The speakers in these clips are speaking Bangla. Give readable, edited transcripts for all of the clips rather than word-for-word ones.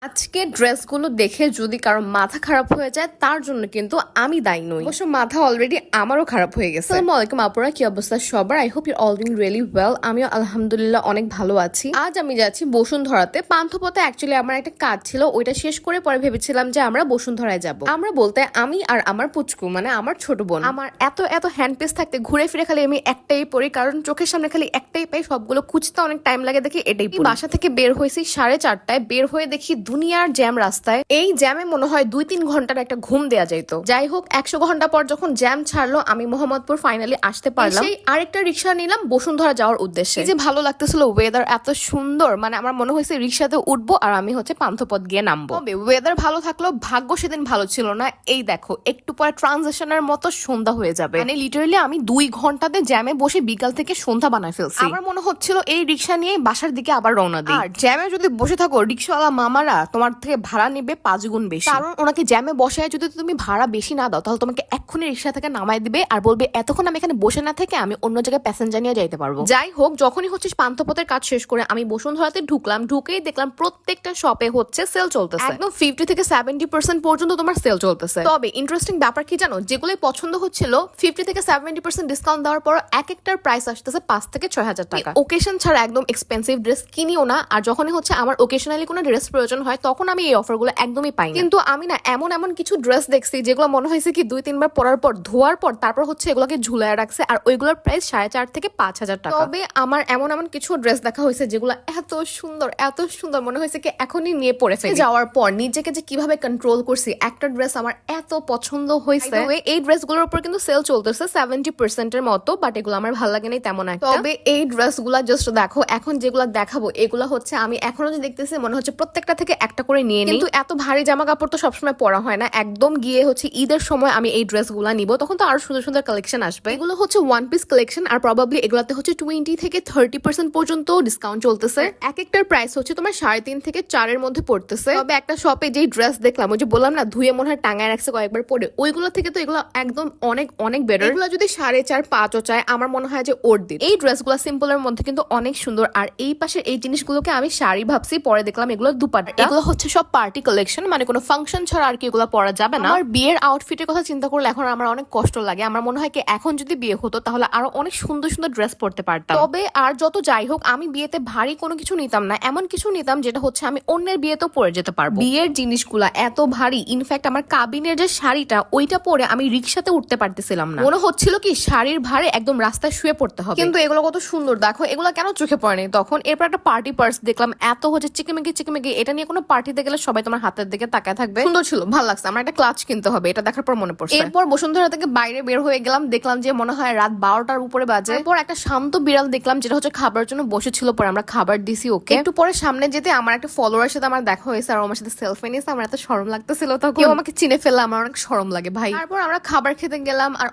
আজকে ড্রেসগুলো দেখে যদি কারো মাথা খারাপ হয়ে যায় তার জন্য কিন্তু আমি দায়ী নই। অবশ্য মাথা অলরেডি আমারও খারাপ হয়ে গেছে। আসসালামু আলাইকুম আপুরা, কি অবস্থা সবার? I hope you all doing really well. আমিও আলহামদুলিল্লাহ অনেক ভালো আছি। আজ আমি যাচ্ছি বসুন্ধরাতে। পান্থপথে অ্যাকচুয়ালি আমার একটা কাজ ছিল, ওইটা শেষ করে পরে ভেবেছিলাম যে আমরা বসুন্ধরায় যাব। আমরা বলতে আমি আর আমার পুচকু, মানে আমার ছোট বোন। আমার এত এত হ্যান্ড পিস থাকতে ঘুরে ফিরে খালি আমি একটাই পরি, কারণ চোখের সামনে খালি একটাই পাই। সবগুলো খুঁজতে অনেক টাইম লাগে দেখি এটাই পরি। বাসা থেকে বের হয়েছি 4:30টায়। বের হয়ে দেখি দুনিয়ার জ্যাম রাস্তায়। এই জ্যামে মনে হয় 2-3 ঘন্টার একটা ঘুম দেয়া যাইতো। যাই হোক, 100 ঘন্টা পর যখন জ্যাম ছাড়লো আমি মোহাম্মদপুর ফাইনালি আসতে পারলাম। সেই আরেকটা রিক্সা নিলাম বসুন্ধরা যাওয়ার উদ্দেশ্যে। যে ভালো লাগতেছিল, ওয়েদার এত সুন্দর, মানে আমার মনে হয়েছে রিক্সাতে উঠবো আর আমি পান্থপথ গিয়ে নামবো। তবে ওয়েদার ভালো থাকলো, ভাগ্য সেদিন ভালো ছিল না। এই দেখো, একটু পরে ট্রানজিশনের মতো সন্ধ্যা হয়ে যাবে। মানে লিটারালি আমি 2 ঘন্টাতে জ্যামে বসে বিকাল থেকে সন্ধ্যা বানায় ফেলছি। আমার মনে হচ্ছিল এই রিক্সা নিয়ে বাসার দিকে আবার রওনা দিই। আর জ্যামে যদি বসে থাকো, রিক্সাওয়ালা মামারা তোমার থেকে ভাড়া নিবে 5 গুণ বেশি। কারণ ওনাকে জ্যামে বসায় যদি তুমি ভাড়া বেশি না দাও, তাহলে তোমাকে এক্ষুনি রিক্সা থেকে নামাই দিবে আর বলবে এতক্ষণ আমি এখানে বসে না থেকে আমি অন্য জায়গায় প্যাসেঞ্জার নিয়ে যাইতে পারবো। যাই হোক, যখনই পান্থপথের কাজ শেষ করে আমি বসুন্ধরাতে ঢুকলাম। ঢুকেই দেখলাম প্রত্যেকটা শপে সেল চলতেছে। একদম 50 থেকে 70% পর্যন্ত তোমার সেল চলতেছে। তবে ইন্টারেস্টিং ব্যাপার কি জানো, যেগুলো পছন্দ হচ্ছিল 50 থেকে 70% ডিসকাউন্ট দেওয়ার পর এক একটার প্রাইস আসতেছে 5 থেকে 6,000 টাকা। ওকেশন ছাড়া একদম এক্সপেন্সিভ ড্রেস কিনিও না। আর যখনই আমার ওকেশনালি কোনো ড্রেস প্রয়োজন হয় তখন আমি এই অফারগুলো একদমই পাই না। কিন্তু আমি না এমন এমন কিছু ড্রেস দেখছি যেগুলো মনে হয়েছে কি 2-3 বার পরার পর ধোয়ার পর তারপর এগুলোকে ঝুলায় রাখছে, আর ওইগুলোর প্রাইস 4,500 থেকে 5,000 টাকা। তবে আমার এমন এমন কিছু ড্রেস দেখা হয়েছে যেগুলো এত সুন্দর মনে হয়েছে কি এখনই নিয়ে পরে ফেলে। যাওয়ার পর নিজেকে যে কিভাবে কন্ট্রোল করছি, একটা ড্রেস আমার এত পছন্দ হয়েছে। এই ড্রেসগুলোর উপর কিন্তু সেল চলতেছে 70% এর মতো, বাট এগুলো আমার ভালো লাগে নাই তেমন একটা। তবে এই ড্রেসগুলা জাস্ট দেখো, এখন যেগুলো দেখাবো এগুলো আমি এখনো যে দেখতেছি মনে হচ্ছে প্রত্যেকটা থেকে একটা করে নিয়ে নিই। কিন্তু এত ভারী জামা কাপড় তো সবসময় পরা হয় না। একদম গিয়ে ঈদের সময় আমি এই ড্রেসগুলো নিব, তখন তো আরো সুন্দর সুন্দর কালেকশন আসবে। এগুলো ওয়ান পিস কালেকশন, আর প্রবাবলি এগুলাতে 20 থেকে 30% পর্যন্ত ডিসকাউন্ট চলতেছে। এক একটার প্রাইস তোমার 3.5 থেকে 4 এর মধ্যে পড়তেছে। তবে একটা শপে যেই ড্রেস দেখলাম, ওই যে বললাম না ধুয়ে মনে হয় টাঙায় রাখছে কয়েকবার পরে, ওইগুলো থেকে তো এগুলো একদম অনেক অনেক বেটার। এগুলো যদি 4.5-5ও চায় আমার মনে হয় যে ওর দিন। এই ড্রেসগুলো সিম্পলের মধ্যে কিন্তু অনেক সুন্দর। আর এই পাশের এই জিনিসগুলোকে আমি শাড়ি ভাবছি, পরে দেখলাম এগুলো দুপাট্টা। এগুলো সব পার্টি কালেকশন, মানে কোনো ফাংশন ছাড়া আর কি এগুলো পরা যাবে না। আমার বিয়ের আউটফিটের কথা চিন্তা করলে এখন আমার অনেক কষ্ট লাগে। আমার মনে হয় কি এখন যদি বিয়ে হতো তাহলে আরো অনেক সুন্দর সুন্দর ড্রেস পরতে পারতাম। তবে আর যত যাই হোক, আমি বিয়েতে ভারী কোনো কিছু নিতাম না, এমন কিছু নিতাম যেটা আমি অন্যের বিয়েতেও পরে যেতে পারবো। বিয়ের জিনিসগুলা এত ভারী, ইনফ্যাক্ট আমার কাবিনের যে শাড়িটা ওইটা পরে আমি রিক্সাতে উঠতে পারতেছিলাম না। মনে হচ্ছিল কি শাড়ির ভারে একদম রাস্তায় শুয়ে পড়তে হবে। কিন্তু এগুলো কত সুন্দর দেখো, এগুলো কেন চোখে পড়েনি তখন। এরপর একটা পার্টি পার্স দেখলাম, এত চিকিমিকি। এটা নিয়ে কোনো পার্টিতে গেলে সবাই তোমার হাতের দিকে তাকায় থাকবে। সুন্দর ছিল, ভালো লাগছে। আমার একটা ক্লাচ কিনতে হবে, এটা দেখার পর মনে পড়ছে। এরপর বসুন্ধরা থেকে বাইরে বের হয়ে গেলাম, দেখলাম যে মনে হয় রাত 12টার উপরে বাজে। এরপর একটা শান্ত বিড়াল দেখলাম যেটা খাবার জন্য বসেছিল, পরে আমরা খাবার দিছি ওকে। একটু পরে সামনে যেতে আমার একটা ফলোয়ারের সাথে আমার দেখা হয়েছে, আর আমার সাথে সেলফি নিয়েছে। আমার এত শরম লাগতেছিল তখন, কেউ আমাকে চিনে ফেললে আমার অনেক শরম লাগে ভাই। তারপর আমরা খাবার খেতে গেলাম, আর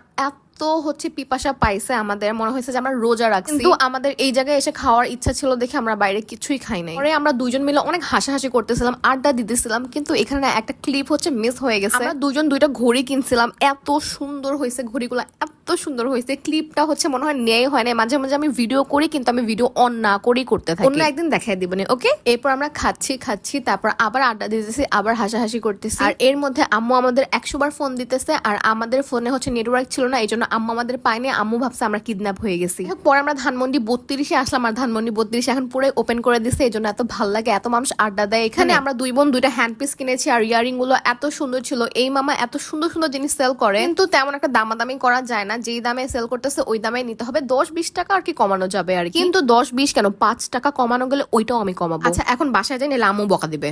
তো পিপাসা পাইছে আমাদের, মনে হয়েছে যে আমরা রোজা রাখছি। কিন্তু আমাদের এই জায়গায় এসে খাওয়ার ইচ্ছা ছিল দেখে আমরা বাইরে কিছুই খাই নাই। পরে আমরা দুইজন মিলে অনেক হাসাহাসি করতেছিলাম, আড্ডা দিতেছিলাম। কিন্তু এখানে একটা ক্লিপ মিস হয়ে গেছে। আমরা দুজন দুইটা ঘড়ি কিনছিলাম, এত সুন্দর হয়েছে ঘড়িগুলো, এত সুন্দর হয়েছে। ক্লিপটা মনে হয় নেই হয় না। মাঝে মাঝে আমি ভিডিও করি, কিন্তু আমি ভিডিও অন না করেই করতে থাকি। অন্য একদিন দেখাই দিবনি, ওকে? এরপর আমরা খাচ্ছি, তারপর আবার আড্ডা দিতেছি, আবার হাসাহাসি করতেছি। আর এর মধ্যে আম্মু আমাদের 100 বার ফোন দিতেছে, আর আমাদের ফোনে নেটওয়ার্ক ছিল না, এই জন্য আম্মু আমাদের পায়নি। আম্মু ভাবছে আমরা কিডন্যাপ হয়ে গেছি। পরে আমরা ধানমন্ডি 32-এ আসলাম, আর ধানমন্ডি 32 এখন পুরো ওপেন করে দিচ্ছে। এই জন্য এত ভালো লাগে, এত মানুষ আড্ডা দেয় এখানে। আমরা দুই বোন দুইটা হ্যান্ড পিস কিনেছি, আর ইয়ারিং গুলো এত সুন্দর ছিল। এই মামা এত সুন্দর সুন্দর জিনিস সেল করে, কিন্তু তেমন একটা দামাদামি করা যায় না। যেই দামে সেল করতেছে ওই দামে নিতে হবে। 10-20 টাকা আর কি কমানো যাবে আর কি, কিন্তু 10-20 কেন, 5 টাকা কমানো গেলে ওইটাও আমি কমাবো। আচ্ছা, এখন বাসায় যাই, নিলে আম্মু বকা দিবে।